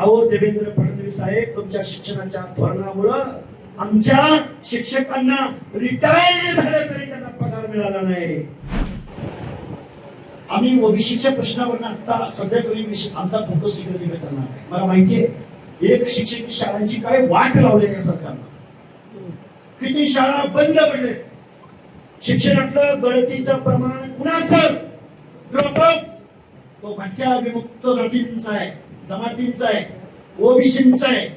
अहो देवेंद्र फडणवीस साहेब, तुमच्या शिक्षणाच्या धोरणामुळं आमच्या शिक्षकांना रिटायर झाले तरी त्यांना पगार मिळाला नाही. आम्ही ओबीसीच्या प्रश्नावर आता सध्या तरी आमचा फोकस इकडे करणार आहे. मला माहितीये एक शिक्षक शाळांची काय वाट लावली आहे सरकारनं. किती शाळा बंद पडले, शिक्षणातलं गळतीचं प्रमाण कुणाचं ड्रॉपआउट तो भटक्या विमुक्त जातींचा आहे, जमातींचा आहे, ओबीसींचा आहे.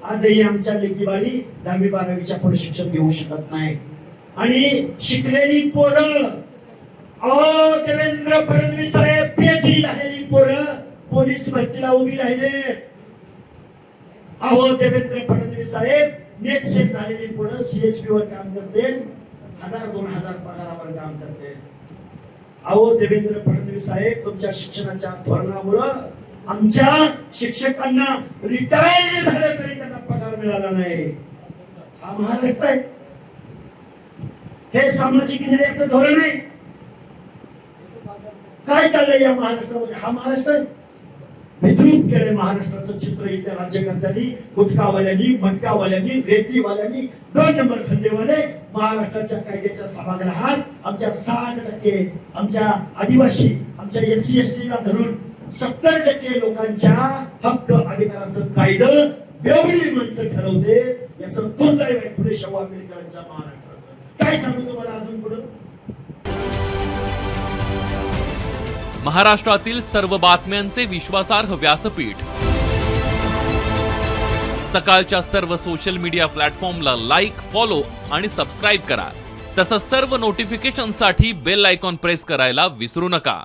आजही आमच्या लेकीबाळी 10वी-12वीच्या पुढे शिक्षण घेऊ शकत नाही. आणि शिकलेली पोरं, अहो देवेंद्र फडणवीस साहेब, पीएचडी झालेली पोरं पोलीस भरतीला उभी राहिले. अहो देवेंद्र फडणवीस साहेब, नेट सेट झालेली पोरं सीएचपी वर काम करते, 1000-2000 पगारावर काम करते. अहो देवेंद्र फडणवीस साहेब, तुमच्या शिक्षणाच्या धोरणामुळं आमच्या शिक्षकांना रिटायर झाले तरी त्यांना पगार मिळाला नाही. हा महाराष्ट्र आहे, हे सामाजिक न्यायाचं धोरण आहे. काय चाललंय या महाराष्ट्रामध्ये? हा महाराष्ट्र आहे. विद्रूप केलंय महाराष्ट्राचं चित्र इथल्या राज्यकर्त्यांनी, गुटखावाल्यांनी, मटकावाल्यांनी, रेतीवाल्यांनी, 2 नंबर धंदेवाले. महाराष्ट्राच्या कायद्याच्या सभागृहात आमच्या 60%, आमच्या आदिवासी, आमच्या SC ST ला धरून 70% लोकांच्या हक्क अधिकाराचं कायदं बेवडी माणसं ठरवते. याचं दुर्दैव आहे पुढे शाहू आंबेडकरांच्या महाराष्ट्राचं. काय सांगू तुम्हाला अजून पुढे? महाराष्ट्रातील सर्व बातम्यांचे विश्वासार्ह व्यासपीठ. सकाळच्या सर्व सोशल मीडिया प्लॅटफॉर्मला लाईक, फॉलो आणि सबस्क्राईब करा. तसंच सर्व नोटिफिकेशनसाठी बेल आयकॉन प्रेस करायला विसरू नका.